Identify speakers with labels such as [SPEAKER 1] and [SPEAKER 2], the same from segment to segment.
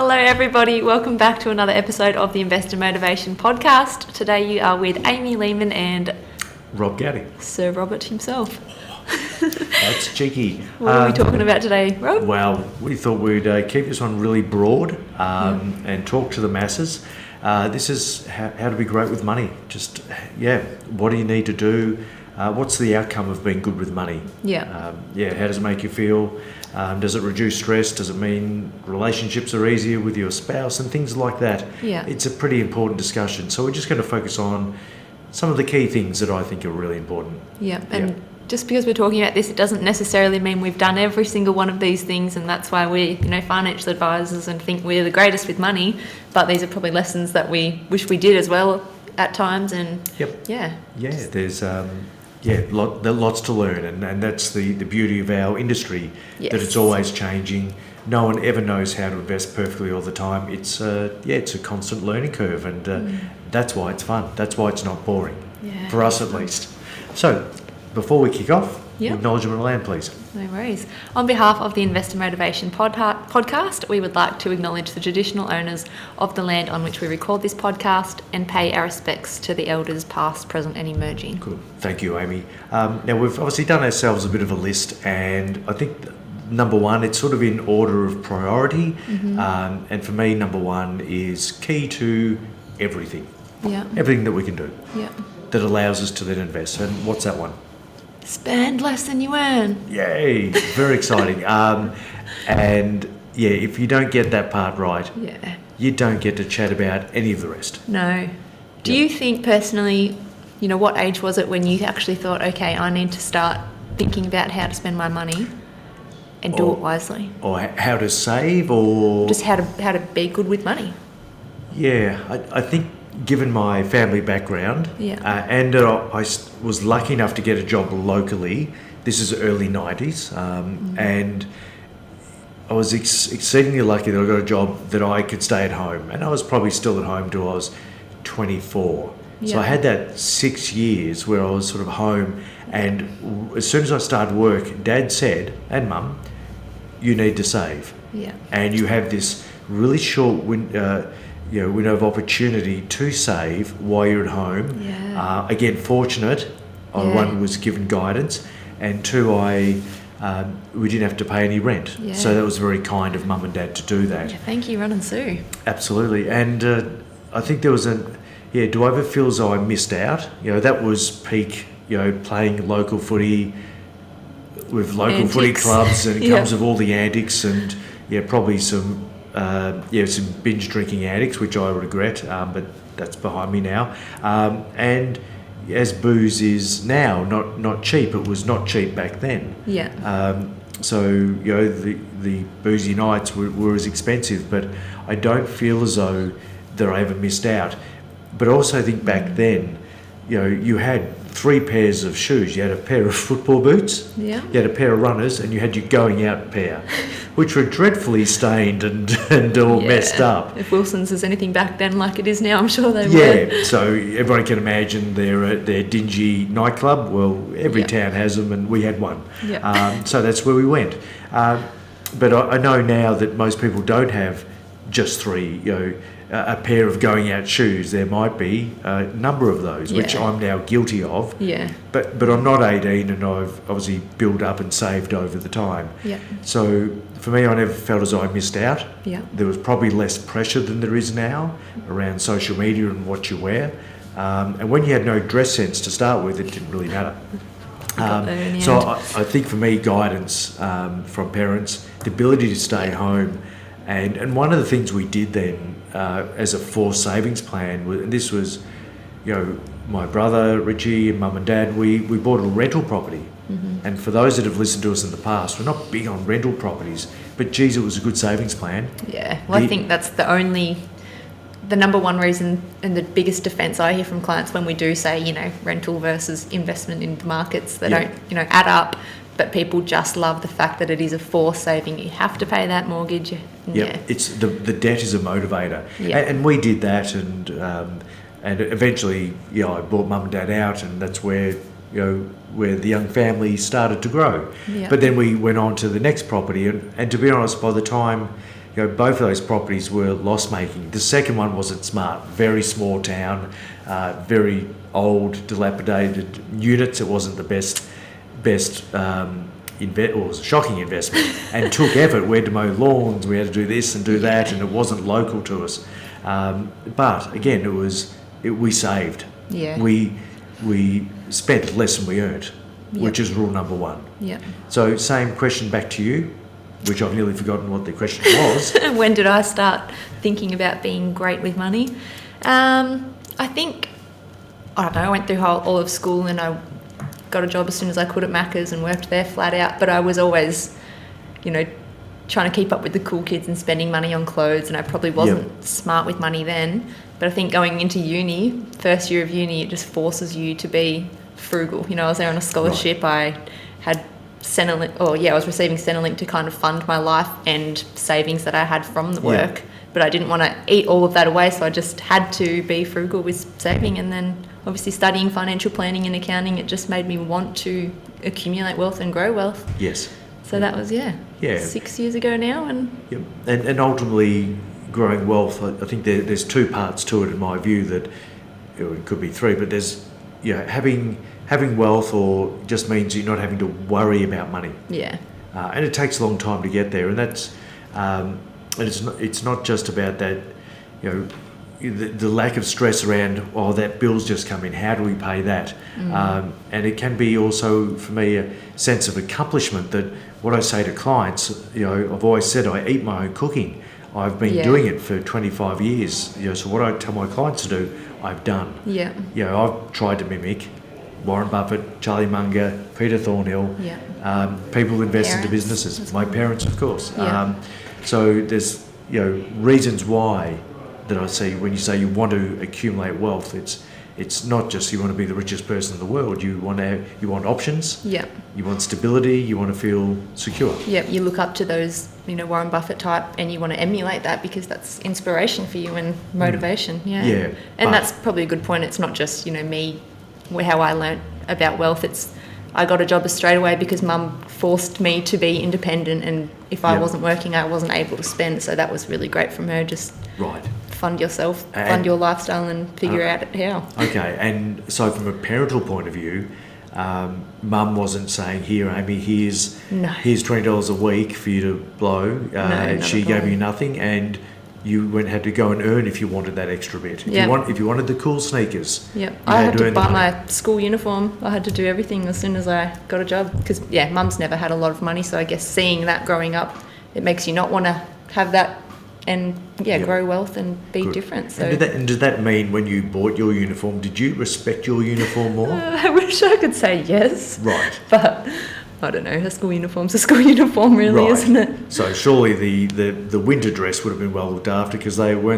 [SPEAKER 1] Hello everybody, welcome back to another episode of the Investor Motivation Podcast. Today you are with Amy Lehman and
[SPEAKER 2] Rob Gaddy.
[SPEAKER 1] Sir Robert himself.
[SPEAKER 2] That's cheeky.
[SPEAKER 1] What are we talking about today, Rob?
[SPEAKER 2] Well, we thought we'd keep this one really broad and talk to the masses. This is how to be great with money. Just, what do you need to do? What's the outcome of being good with money? How does it make you feel? Does it reduce stress? Does it mean relationships are easier with your spouse and things like that?
[SPEAKER 1] Yeah.
[SPEAKER 2] It's a pretty important discussion. So we're just going to focus on some of the key things that I think are really important.
[SPEAKER 1] Just because we're talking about this, it doesn't necessarily mean we've done every single one of these things, and that's why we're, financial advisors and think we're the greatest with money. But these are probably lessons that we wish we did as well at times. And
[SPEAKER 2] there's lots to learn, and that's the beauty of our industry.
[SPEAKER 1] Yes.
[SPEAKER 2] That it's always changing. No one ever knows how to invest perfectly all the time. It's a constant learning curve, and that's why it's fun. That's why it's not boring, for us at least. So, before we kick off, acknowledgement of land, please.
[SPEAKER 1] No worries. On behalf of the Investor Motivation podcast, we would like to acknowledge the traditional owners of the land on which we record this podcast and pay our respects to the elders past, present and emerging.
[SPEAKER 2] Good. Thank you, Amy. Now, we've obviously done ourselves a bit of a list, and I think number one, it's sort of in order of priority. And for me, number one is key to everything.
[SPEAKER 1] Yeah.
[SPEAKER 2] Everything that we can do.
[SPEAKER 1] Yeah.
[SPEAKER 2] That allows us to then invest. And what's that one?
[SPEAKER 1] Spend less than you earn.
[SPEAKER 2] Yay! Very exciting. If you don't get that part right, you don't get to chat about any of the rest.
[SPEAKER 1] No. Do you think personally, what age was it when you actually thought, okay, I need to start thinking about how to spend my money and do it wisely?
[SPEAKER 2] Or how to save, or
[SPEAKER 1] just how to be good with money?
[SPEAKER 2] Yeah, I think given my family background, and I was lucky enough to get a job locally. This is early 90s, and I was exceedingly lucky that I got a job that I could stay at home, and I was probably still at home till I was 24. So I had that 6 years where I was sort of home, and as soon as I started work, Dad said, and Mum, you need to save.
[SPEAKER 1] Yeah.
[SPEAKER 2] And you have this really short window of opportunity to save while you're at home.
[SPEAKER 1] Yeah.
[SPEAKER 2] Again, fortunate. One, was given guidance, and two, we didn't have to pay any rent.
[SPEAKER 1] Yeah.
[SPEAKER 2] So that was very kind of Mum and Dad to do that.
[SPEAKER 1] Yeah, thank you, Ron and Sue.
[SPEAKER 2] Absolutely. And I think there was do I ever feel as though I missed out? That was peak, playing local footy with local
[SPEAKER 1] antics.
[SPEAKER 2] Footy clubs, and it comes with all the antics, and probably some binge drinking addicts, which I regret, but that's behind me now. And as booze is now not cheap, it was not cheap back then.
[SPEAKER 1] Yeah.
[SPEAKER 2] The boozy nights were as expensive, but I don't feel as though that I ever missed out. But I also think back then, you had 3 pairs of shoes. You had a pair of football boots, you had a pair of runners, and you had your going out pair, which were dreadfully stained and all messed up.
[SPEAKER 1] If Wilson's is anything back then like it is now, I'm sure they were.
[SPEAKER 2] Yeah, so everyone can imagine their dingy nightclub. Well, every town has them, and we had one.
[SPEAKER 1] Yeah.
[SPEAKER 2] So that's where we went. But I know now that most people don't have just 3, a pair of going out shoes. There might be a number of those, which I'm now guilty of.
[SPEAKER 1] Yeah.
[SPEAKER 2] But I'm not 18, and I've obviously built up and saved over the time.
[SPEAKER 1] Yeah.
[SPEAKER 2] So for me, I never felt as though I missed out.
[SPEAKER 1] Yeah.
[SPEAKER 2] There was probably less pressure than there is now around social media and what you wear. And when you had no dress sense to start with, it didn't really matter. I think for me, guidance from parents, the ability to stay home, and one of the things we did then as a forced savings plan, and this was, my brother Richie and Mum and Dad, we bought a rental property. And for those that have listened to us in the past, we're not big on rental properties, but geez, it was a good savings plan.
[SPEAKER 1] Yeah, well, I think that's the number one reason and the biggest defence I hear from clients when we do say, rental versus investment in the markets, they don't, add up. But people just love the fact that it is a forced saving. You have to pay that mortgage.
[SPEAKER 2] It's the debt is a motivator, and we did that, and eventually, I brought Mum and Dad out, and that's where where the young family started to grow. But then we went on to the next property, and to be honest, by the time both of those properties were loss making. The second one wasn't smart. Very small town, very old, dilapidated units. It wasn't the best. It was a shocking investment, and took effort. We had to mow lawns. We had to do this and do that, and it wasn't local to us. But again, we saved.
[SPEAKER 1] Yeah.
[SPEAKER 2] We spent less than we earned, which is rule number one.
[SPEAKER 1] Yeah.
[SPEAKER 2] So same question back to you, which I've nearly forgotten what the question was.
[SPEAKER 1] When did I start thinking about being great with money? I think, I don't know, I went through all of school and I got a job as soon as I could at Macca's and worked there flat out, but I was always, trying to keep up with the cool kids and spending money on clothes, and I probably wasn't smart with money then. But I think going into uni, first year of uni, it just forces you to be frugal. I was there on a scholarship. Right. I had Centrelink, I was receiving Centrelink to kind of fund my life and savings that I had from the work. But I didn't want to eat all of that away, so I just had to be frugal with saving. And then obviously studying financial planning and accounting, it just made me want to accumulate wealth and grow wealth.
[SPEAKER 2] Yes.
[SPEAKER 1] So that was 6 years ago now.
[SPEAKER 2] And ultimately growing wealth, I think there's two parts to it in my view. That it could be three, but there's having wealth or just means you're not having to worry about money.
[SPEAKER 1] Yeah.
[SPEAKER 2] And it takes a long time to get there, and that's and it's not just about that, the lack of stress around, that bill's just come in, how do we pay that? And it can be also, for me, a sense of accomplishment that what I say to clients, I've always said I eat my own cooking. I've been doing it for 25 years, so what I tell my clients to do, I've done.
[SPEAKER 1] Yeah.
[SPEAKER 2] I've tried to mimic Warren Buffett, Charlie Munger, Peter Thornhill, people who invest into businesses. My parents, of course.
[SPEAKER 1] Yeah.
[SPEAKER 2] So there's reasons why that I see when you say you want to accumulate wealth. It's not just you want to be the richest person in the world. You want options.
[SPEAKER 1] Yeah.
[SPEAKER 2] You want stability. You want to feel secure.
[SPEAKER 1] Yeah. You look up to those Warren Buffett type, and you want to emulate that because that's inspiration for you and motivation. Yeah.
[SPEAKER 2] Yeah.
[SPEAKER 1] And that's probably a good point. It's not just me, how I learnt about wealth. I got a job straight away because Mum forced me to be independent, and if I wasn't working, I wasn't able to spend. So that was really great from her. Just fund yourself, fund your lifestyle, and figure out how. Okay,
[SPEAKER 2] and so from a parental point of view, Mum wasn't saying, "Here, Amy, here's $20 a week for you to blow." She gave you nothing, and you had to go and earn if you wanted that extra bit. If you wanted the cool sneakers.
[SPEAKER 1] Yep. I had to buy my school uniform. I had to do everything as soon as I got a job because, Mum's never had a lot of money. So I guess seeing that growing up, it makes you not want to have that and, grow wealth and be different. So.
[SPEAKER 2] And did that mean when you bought your uniform, did you respect your uniform more?
[SPEAKER 1] I wish I could say yes.
[SPEAKER 2] Right.
[SPEAKER 1] But I don't know, a school uniform's a school uniform really, isn't it?
[SPEAKER 2] So surely the winter dress would have been well looked after because they were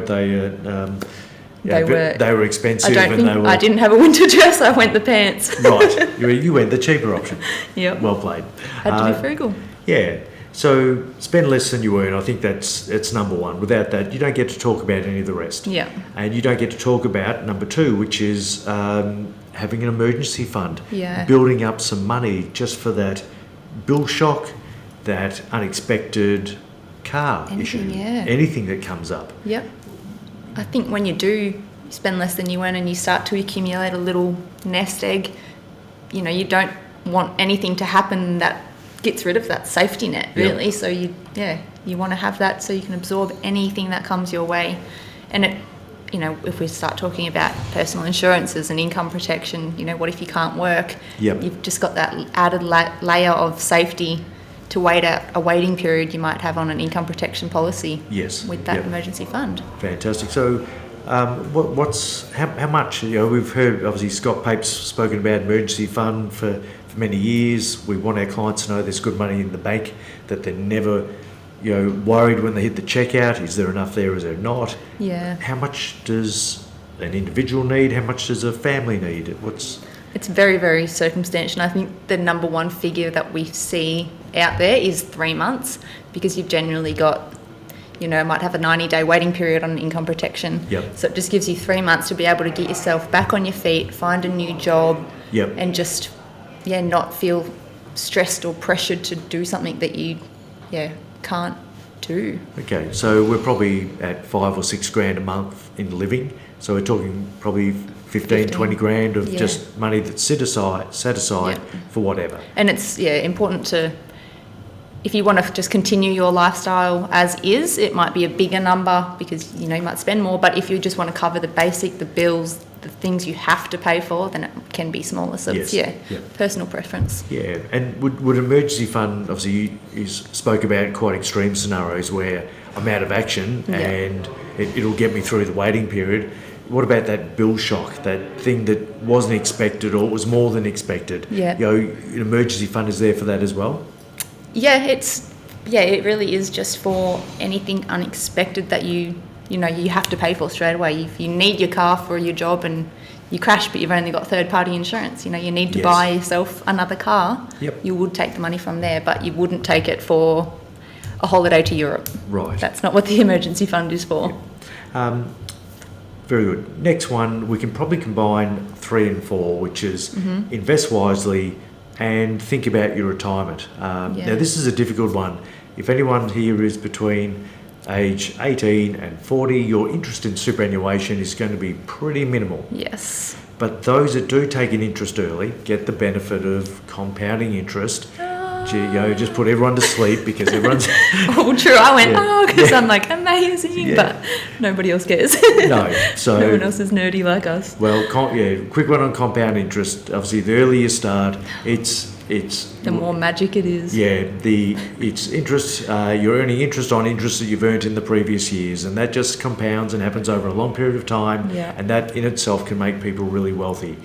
[SPEAKER 2] expensive.
[SPEAKER 1] I didn't have a winter dress, I went the pants.
[SPEAKER 2] Right, you went the cheaper option.
[SPEAKER 1] Yep.
[SPEAKER 2] Well played.
[SPEAKER 1] Had to be frugal.
[SPEAKER 2] Yeah, so spend less than you earn. I think that's number one. Without that, you don't get to talk about any of the rest.
[SPEAKER 1] Yeah.
[SPEAKER 2] And you don't get to talk about number two, which is having an emergency fund.
[SPEAKER 1] Yeah.
[SPEAKER 2] Building up some money just for that bill shock, that unexpected car issue, anything that comes up.
[SPEAKER 1] Yep. I think when you do spend less than you earn and you start to accumulate a little nest egg, you don't want anything to happen that gets rid of that safety net, really. Yep. So you want to have that so you can absorb anything that comes your way. And it, if we start talking about personal insurances and income protection, what if you can't work?
[SPEAKER 2] Yep.
[SPEAKER 1] You've just got that added layer of safety to wait out a waiting period you might have on an income protection policy.
[SPEAKER 2] Yes.
[SPEAKER 1] With that emergency fund.
[SPEAKER 2] Fantastic. So how much, we've heard obviously Scott Pape's spoken about emergency fund for many years. We want our clients to know there's good money in the bank, that they're never worried when they hit the checkout. Is there enough there? Is there not?
[SPEAKER 1] Yeah.
[SPEAKER 2] How much does an individual need? How much does a family need?
[SPEAKER 1] It's very, very circumstantial. I think the number one figure that we see out there is 3 months, because you've generally got, might have a 90-day waiting period on income protection.
[SPEAKER 2] Yep.
[SPEAKER 1] So it just gives you 3 months to be able to get yourself back on your feet, find a new job, and just, not feel stressed or pressured to do something that you, can't 2.
[SPEAKER 2] Okay, so we're probably at 5 or 6 grand a month in living. So we're talking probably 15, 20 grand of just money that's set aside for whatever.
[SPEAKER 1] And it's important to, if you want to just continue your lifestyle as is, it might be a bigger number because you might spend more. But if you just want to cover the basic, the bills, the things you have to pay for, then it can be smaller. So it's personal preference.
[SPEAKER 2] Yeah, and would emergency fund, obviously you spoke about quite extreme scenarios where I'm out of action and it'll get me through the waiting period. What about that bill shock, that thing that wasn't expected or was more than expected?
[SPEAKER 1] Yeah.
[SPEAKER 2] An emergency fund is there for that as well?
[SPEAKER 1] Yeah, it really is just for anything unexpected that you have to pay for straight away. If you need your car for your job and you crash but you've only got third-party insurance, you need to buy yourself another car, you would take the money from there, but you wouldn't take it for a holiday to Europe.
[SPEAKER 2] Right.
[SPEAKER 1] That's not what the emergency fund is for.
[SPEAKER 2] Yep. Very good. Next one, we can probably combine 3 and 4, which is invest wisely and think about your retirement. Now, this is a difficult one. If anyone here is between age 18 and 40, your interest in superannuation is going to be pretty minimal.
[SPEAKER 1] Yes.
[SPEAKER 2] But those that do take an interest early get the benefit of compounding interest. Just put everyone to sleep because everyone's...
[SPEAKER 1] Oh, true. I went, because I'm like, amazing, but nobody else cares.
[SPEAKER 2] No. So
[SPEAKER 1] no one else is nerdy like us.
[SPEAKER 2] Well, quick one on compound interest. Obviously, the earlier you start, it's
[SPEAKER 1] the more magic it is.
[SPEAKER 2] Yeah, it's interest. You're earning interest on interest that you've earned in the previous years, and that just compounds and happens over a long period of time. Yeah. And that in itself can make people really wealthy.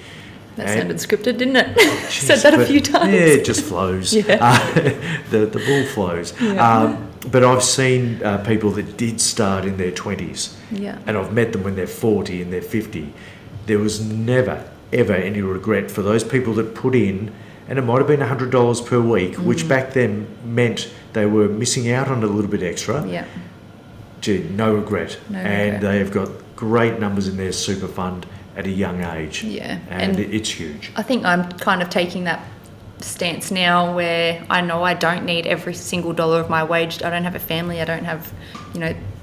[SPEAKER 1] That sounded scripted, didn't it? Said that a few times.
[SPEAKER 2] Yeah, it just flows. The ball flows. Yeah. But I've seen people that did start in their 20s, and I've met them when they're 40 and they're 50. There was never, ever any regret for those people that put in, and it might have been $100 per week, which back then meant they were missing out on a little bit extra. Yeah. No regret. And they have got great numbers in their super fund at a young age. Yeah. And it's huge.
[SPEAKER 1] I think I'm kind of taking that stance now where I know I don't need every single dollar of my wage. I don't have a family. I don't have,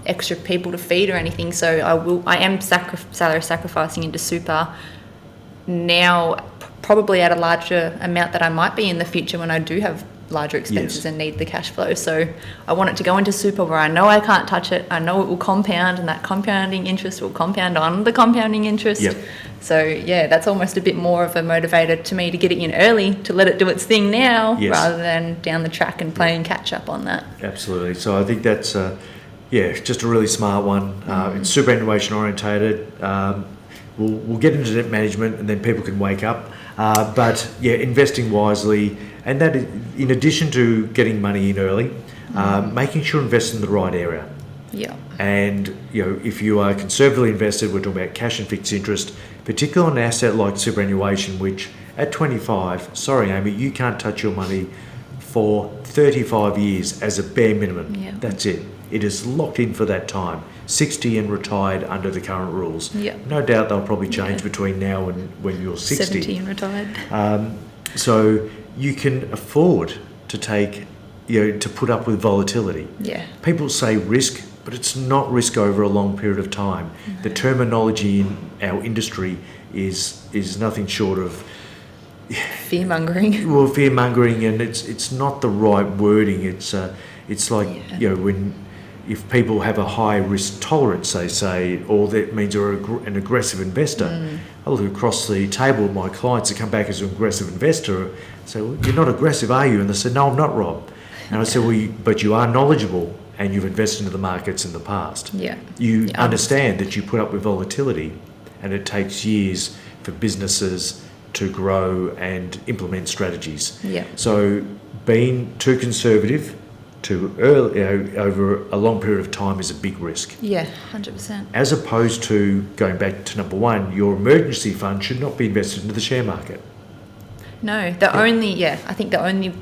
[SPEAKER 1] extra people to feed or anything. So I am salary sacrificing into super now, probably at a larger amount that I might be in the future when I do have larger expenses and need the cash flow. So I want it to go into super where I know I can't touch it. I know it will compound, and that compounding interest will compound on the compounding interest. Yep. So that's almost a bit more of a motivator to me to get it in early, to let it do its thing now, rather than down the track and playing catch up on that.
[SPEAKER 2] Absolutely. So I think that's just a really smart one. It's superannuation orientated. We'll get into debt management and then people can wake up. But investing wisely, and that is, in addition to getting money in early, making sure you invest in the right area. Yeah. And if you are conservatively invested, we're talking about cash and fixed interest, particularly on an asset like superannuation, which at 25, sorry Amy, you can't touch your money for 35 years as a bare minimum. Yeah. That's it. It is locked in for that time. 60 and retired under the current rules. Yep. No doubt they'll probably change between now and when you're 60.
[SPEAKER 1] 70 and retired.
[SPEAKER 2] So you can afford to take, to put up with volatility. Yeah. People say risk, but it's not risk over a long period of time. Mm-hmm. The terminology in our industry is nothing short of
[SPEAKER 1] fear-mongering.
[SPEAKER 2] Well, fear-mongering, and it's not the right wording. It's like if people have a high risk tolerance, they say, or that means they're an aggressive investor. I look across the table at my clients that come back as an aggressive investor. I say, well, you're not aggressive, are you? And they say, no, I'm not, Rob. And I say, well, but you are knowledgeable and you've invested into the markets in the past. Yeah. You understand that you put up with volatility, and it takes years for businesses to grow and implement strategies. Yeah. So being too conservative too early over a long period of time is a big risk.
[SPEAKER 1] Yeah, 100%.
[SPEAKER 2] As opposed to going back to number one, your emergency fund should not be invested into the share market.
[SPEAKER 1] No, I think the only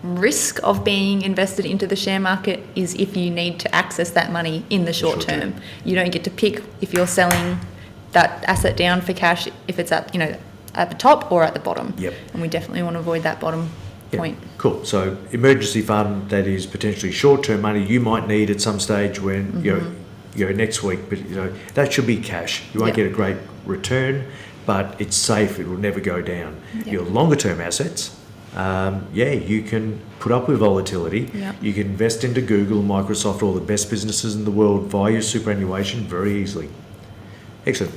[SPEAKER 1] risk of being invested into the share market is if you need to access that money in the short term. You don't get to pick if you're selling that asset down for cash, if it's at the top or at the bottom. Yep. And we definitely want to avoid that bottom point.
[SPEAKER 2] Cool. So emergency fund, that is potentially short-term money you might need at some stage when next week, but that should be cash. You won't get a great return, but it's safe. It will never go down. Your longer-term assets, you can put up with volatility. You can invest into Google, Microsoft, all the best businesses in the world via your superannuation very easily. Excellent.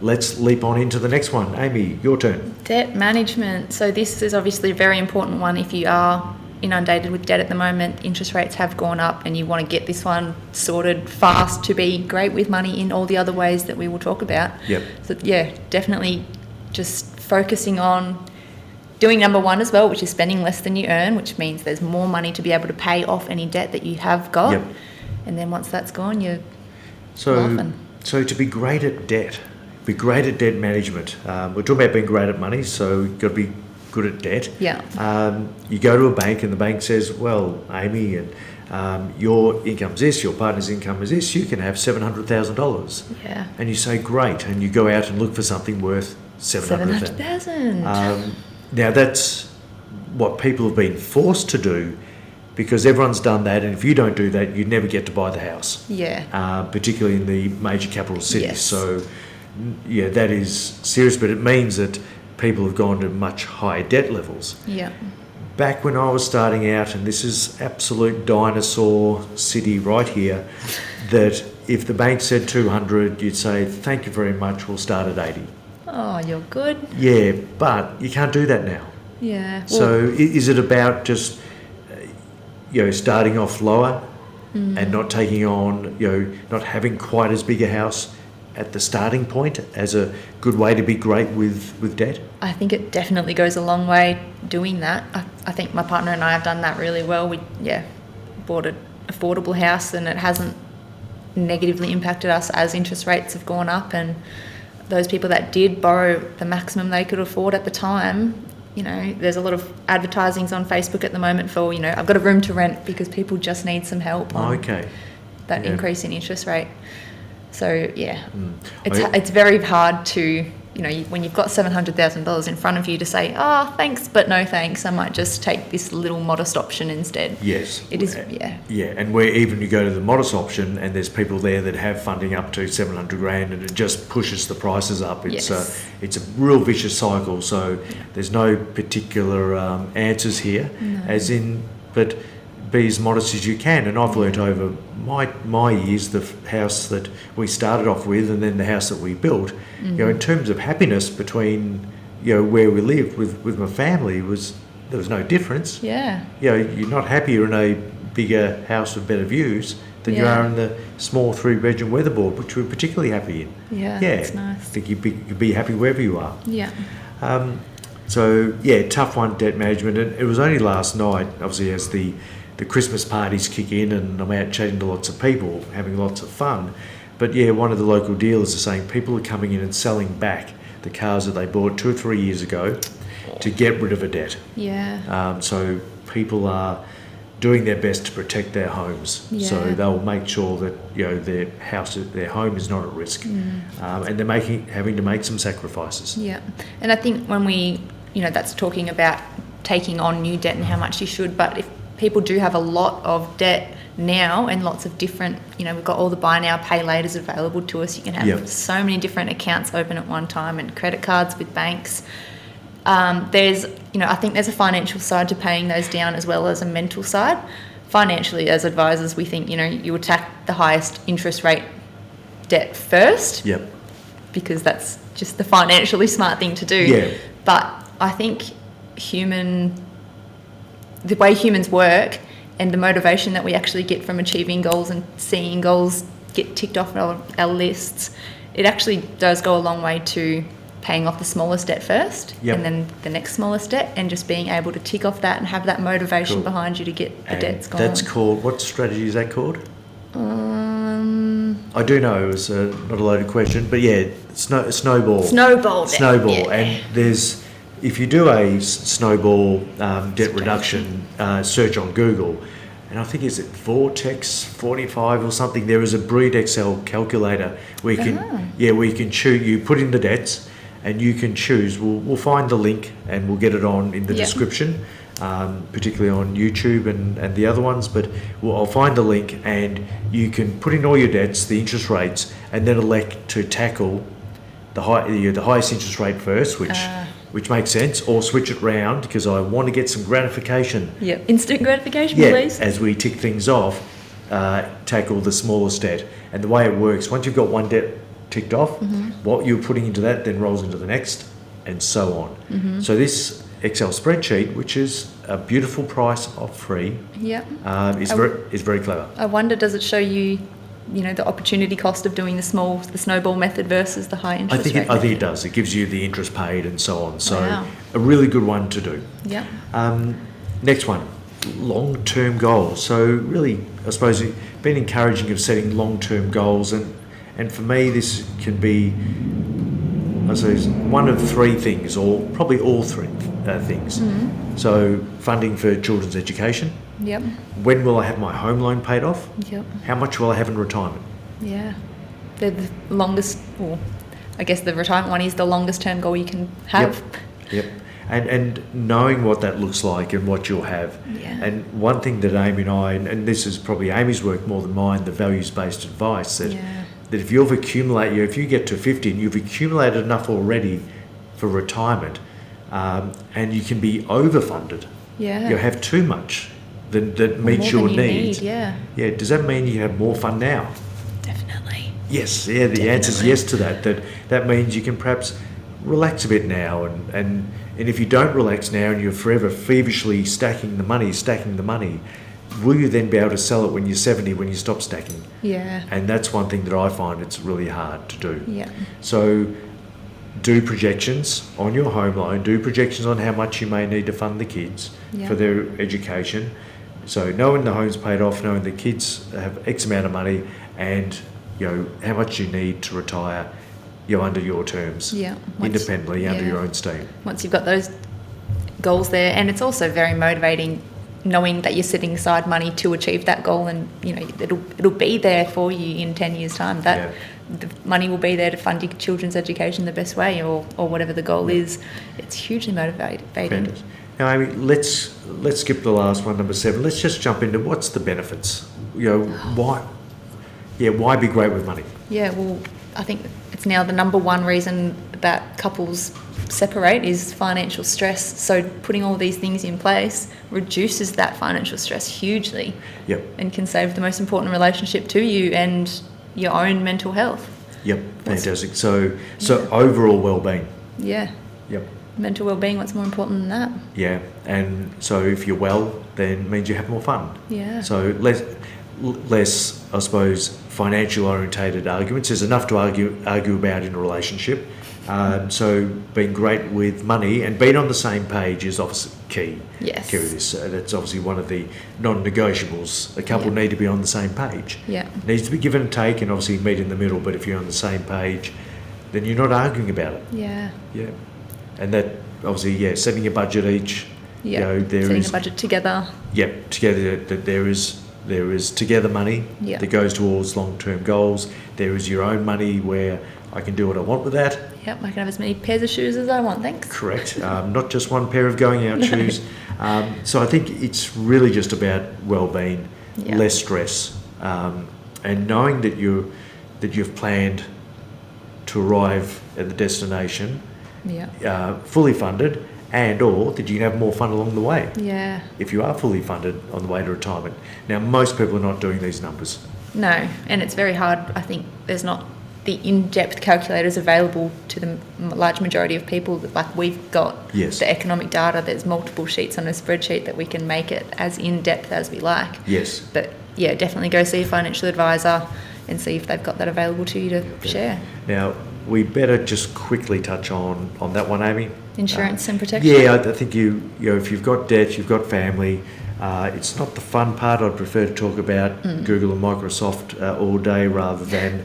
[SPEAKER 2] Let's leap on into the next one. Amy, your turn.
[SPEAKER 1] Debt management. So this is obviously a very important one if you are inundated with debt at the moment. Interest rates have gone up and you want to get this one sorted fast to be great with money in all the other ways that we will talk about. So definitely just focusing on doing number one as well, which is spending less than you earn, which means there's more money to be able to pay off any debt that you have got. And then once that's gone, you're laughing.
[SPEAKER 2] So to be great at debt, be great at debt management. We're talking about being great at money, so you've got to be good at debt. You go to a bank and the bank says, well, Amy, and your income's this, your partner's income is this, you can have $700,000. And you say, great, and you go out and look for something worth $700,000. Now that's what people have been forced to do, because everyone's done that, and if you don't do that, you never get to buy the house. Particularly in the major capital cities. So that is serious, but it means that people have gone to much higher debt levels. Back when I was starting out, and this is absolute dinosaur city right here, that if the bank said 200, you'd say, thank you very much, we'll start at 80.
[SPEAKER 1] Oh, you're good.
[SPEAKER 2] But you can't do that now. So is it about just starting off lower and not taking on, not having quite as big a house at the starting point as a good way to be great with debt?
[SPEAKER 1] I think it definitely goes a long way doing that. I think my partner and I have done that really well. We bought an affordable house and it hasn't negatively impacted us as interest rates have gone up, and those people that did borrow the maximum they could afford at the time, there's a lot of advertisings on Facebook at the moment for, I've got a room to rent, because people just need some help on that increase in interest rate. So it's very hard to, when you've got $700,000 in front of you, to say, oh, thanks, but no thanks. I might just take this little modest option instead.
[SPEAKER 2] It is. And where even you go to the modest option and there's people there that have funding up to $700,000 and it just pushes the prices up. It's a real vicious cycle. So there's no particular answers here, but be as modest as you can. And I've learnt over my years, the house that we started off with and then the house that we built, in terms of happiness between, where we lived with my family, there was no difference. You're not happier in a bigger house with better views than you are in the small 3-bedroom weatherboard, which we're particularly happy in.
[SPEAKER 1] That's nice.
[SPEAKER 2] I think you'd be happy wherever you are. So tough one, debt management. And it was only last night, obviously, as the Christmas parties kick in and I'm out chatting to lots of people, having lots of fun. But one of the local dealers is saying people are coming in and selling back the cars that they bought 2 or 3 years ago to get rid of a debt. So people are doing their best to protect their homes. So they'll make sure that their home is not at risk. And they're having to make some sacrifices.
[SPEAKER 1] And I think when we, that's talking about taking on new debt and how much you should, but if people do have a lot of debt now and lots of different, we've got all the buy now, pay laters available to us. You can have so many different accounts open at one time and credit cards with banks. There's, I think there's a financial side to paying those down as well as a mental side. Financially, as advisors, we think, you attack the highest interest rate debt first. Because that's just the financially smart thing to do. But I think the way humans work and the motivation that we actually get from achieving goals and seeing goals get ticked off our lists, it actually does go a long way to paying off the smallest debt first and then the next smallest debt, and just being able to tick off that and have that motivation behind you to get the debts gone.
[SPEAKER 2] That's called, what strategy is that called? I do know it was not a loaded question, but snowball.
[SPEAKER 1] Snowball.
[SPEAKER 2] And there's, if you do a snowball debt reduction search on Google, and I think is it Vortex 45 or something, there is a Breed Excel calculator where you can choose, you put in the debts and you can choose. We'll find the link and we'll get it on in the description. particularly on YouTube and the other ones. But I'll find the link, and you can put in all your debts, the interest rates, and then elect to tackle the highest interest rate first, which makes sense, or switch it round because I want to get some gratification.
[SPEAKER 1] Yep, instant gratification, please.
[SPEAKER 2] As we tick things off, tackle the smallest debt. And the way it works, once you've got one debt ticked off, what you're putting into that then rolls into the next, and so on. So this Excel spreadsheet, which is a beautiful price of free, is very clever.
[SPEAKER 1] I wonder, does it show you, the opportunity cost of doing the snowball method versus the high interest rate?
[SPEAKER 2] I think it does. It gives you the interest paid and so on. So a really good one to do.
[SPEAKER 1] Yeah.
[SPEAKER 2] Next one, long-term goals. So really, I suppose, been encouraging of setting long-term goals, and for me, this can be, I suppose, one of three things, or probably all three things. So funding for children's education.
[SPEAKER 1] Yep.
[SPEAKER 2] When will I have my home loan paid off?
[SPEAKER 1] Yep.
[SPEAKER 2] How much will I have in retirement?
[SPEAKER 1] Yeah. They're the longest, or I guess the retirement one is the longest term goal you can have.
[SPEAKER 2] Yep. And knowing what that looks like and what you'll have.
[SPEAKER 1] Yeah.
[SPEAKER 2] And one thing that Amy and I, and this is probably Amy's work more than mine, the values-based advice, that if if you get to 50 and you've accumulated enough already for retirement, and you can be overfunded.
[SPEAKER 1] Yeah.
[SPEAKER 2] You have too much that meets your needs.
[SPEAKER 1] Yeah.
[SPEAKER 2] Does that mean you have more fun now?
[SPEAKER 1] Definitely.
[SPEAKER 2] Yes. Yeah. The answer is yes to that. That means you can perhaps relax a bit now, and if you don't relax now and you're forever feverishly stacking the money, will you then be able to sell it when you're 70 when you stop stacking?
[SPEAKER 1] Yeah.
[SPEAKER 2] And that's one thing that I find it's really hard to do.
[SPEAKER 1] Yeah.
[SPEAKER 2] So do projections on your home loan, do projections on how much you may need to fund the kids for their education. So knowing the home's paid off, knowing the kids have X amount of money, and how much you need to retire under your terms, independently, under your own steam.
[SPEAKER 1] Once you've got those goals there, and it's also very motivating knowing that you're setting aside money to achieve that goal, and it'll be there for you in 10 years' time. The money will be there to fund your children's education the best way, or whatever the goal is. It's hugely motivating.
[SPEAKER 2] Fantastic. Now, Amy, let's skip the last one, number 7. Let's just jump into what's the benefits. Why be great with money?
[SPEAKER 1] Yeah, well, I think it's now the number one reason that couples separate is financial stress. So putting all these things in place reduces that financial stress hugely.
[SPEAKER 2] Yep.
[SPEAKER 1] And can save the most important relationship to you and your own mental health.
[SPEAKER 2] Yep, fantastic. So overall well-being.
[SPEAKER 1] Yeah.
[SPEAKER 2] Yep.
[SPEAKER 1] Mental well-being, what's more important than that?
[SPEAKER 2] Yeah, and so if you're well, then it means you have more fun.
[SPEAKER 1] Yeah.
[SPEAKER 2] So less, I suppose, financial orientated arguments. There's enough to argue about in a relationship. So being great with money and being on the same page is obviously key.
[SPEAKER 1] Yes.
[SPEAKER 2] Key to this. That's obviously one of the non-negotiables. A couple need to be on the same page.
[SPEAKER 1] Yeah.
[SPEAKER 2] It needs to be give and take, and obviously meet in the middle. But if you're on the same page, then you're not arguing about it.
[SPEAKER 1] Yeah.
[SPEAKER 2] Yeah. And that obviously, setting a budget each.
[SPEAKER 1] Yeah. Setting a budget together.
[SPEAKER 2] Yep. Together, that there is together money that goes towards long-term goals. There is your own money where I can do what I want with that.
[SPEAKER 1] Yep, I can have as many pairs of shoes as I want, thanks.
[SPEAKER 2] Correct. Not just one pair of going out shoes. So I think it's really just about well-being, less stress, and knowing that you've planned to arrive at the destination, fully funded, and or that you can have more fun along the way.
[SPEAKER 1] Yeah.
[SPEAKER 2] If you are fully funded on the way to retirement. Now, most people are not doing these numbers.
[SPEAKER 1] No, and it's very hard. I think there's not the in-depth calculators available to the large majority of people. Like we've got the economic data, there's multiple sheets on a spreadsheet that we can make it as in-depth as we like.
[SPEAKER 2] Yes.
[SPEAKER 1] But definitely go see a financial advisor and see if they've got that available to you to share.
[SPEAKER 2] Now, we better just quickly touch on that one, Amy.
[SPEAKER 1] Insurance and protection.
[SPEAKER 2] Yeah, I think if you've got debt, you've got family, it's not the fun part. I'd prefer to talk about Google and Microsoft all day rather than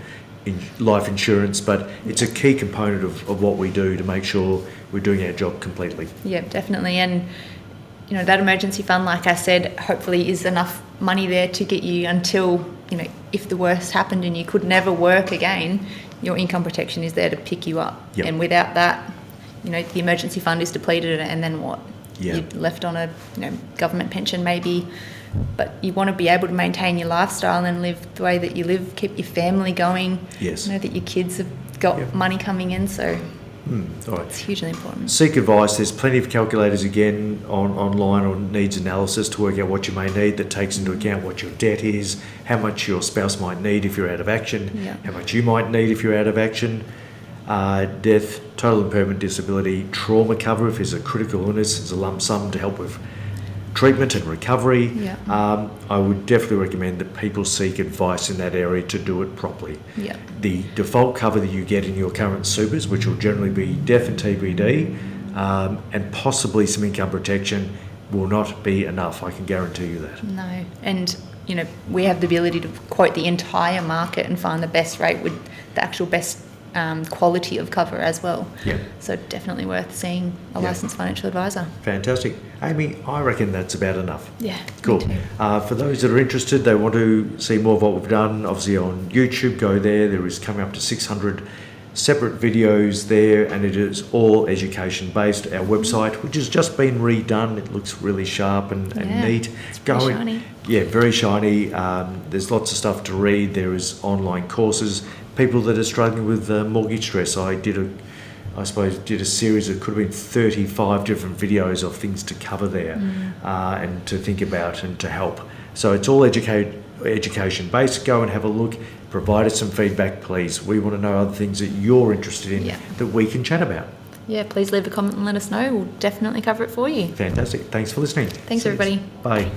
[SPEAKER 2] life insurance, but it's a key component of what we do to make sure we're doing our job completely. Yeah,
[SPEAKER 1] definitely. And that emergency fund, like I said, hopefully is enough money there to get you until, if the worst happened and you could never work again, your income protection is there to pick you up. Yep. And without that, the emergency fund is depleted, and then what?
[SPEAKER 2] Yeah.
[SPEAKER 1] you're left on a government pension maybe, but you want to be able to maintain your lifestyle and live the way that you live, keep your family going.
[SPEAKER 2] Yes.
[SPEAKER 1] Know that your kids have got money coming in, so
[SPEAKER 2] All right.
[SPEAKER 1] it's hugely important.
[SPEAKER 2] Seek advice. There's plenty of calculators again online on needs analysis to work out what you may need, that takes into account what your debt is, how much your spouse might need if you're out of action, how much you might need if you're out of action, death, total and permanent disability, trauma cover if there's a critical illness, there's a lump sum to help with treatment and recovery. I would definitely recommend that people seek advice in that area to do it properly. The default cover that you get in your current supers, which will generally be death and TBD, and possibly some income protection, will not be enough. I can guarantee you that.
[SPEAKER 1] No, and we have the ability to quote the entire market and find the best rate with the actual best quality of cover as well. So definitely worth seeing a licensed financial advisor.
[SPEAKER 2] Fantastic. Amy, I reckon that's about enough.
[SPEAKER 1] Cool.
[SPEAKER 2] For those that are interested, they want to see more of what we've done, obviously on YouTube, go there. There is coming up to 600 separate videos there, and it is all education based. Our website, which has just been redone, it looks really sharp and neat.
[SPEAKER 1] It's very shiny.
[SPEAKER 2] Very shiny. There's lots of stuff to read. There is online courses. People that are struggling with mortgage stress, I did a series that could have been 35 different videos of things to cover there and to think about and to help. So it's all education based. Go and have a look. Provide us some feedback, please. We want to know other things that you're interested in that we can chat about.
[SPEAKER 1] Please leave a comment and let us know. We'll definitely cover it for you.
[SPEAKER 2] Fantastic. Thanks for listening.
[SPEAKER 1] Thanks, everybody.
[SPEAKER 2] Bye.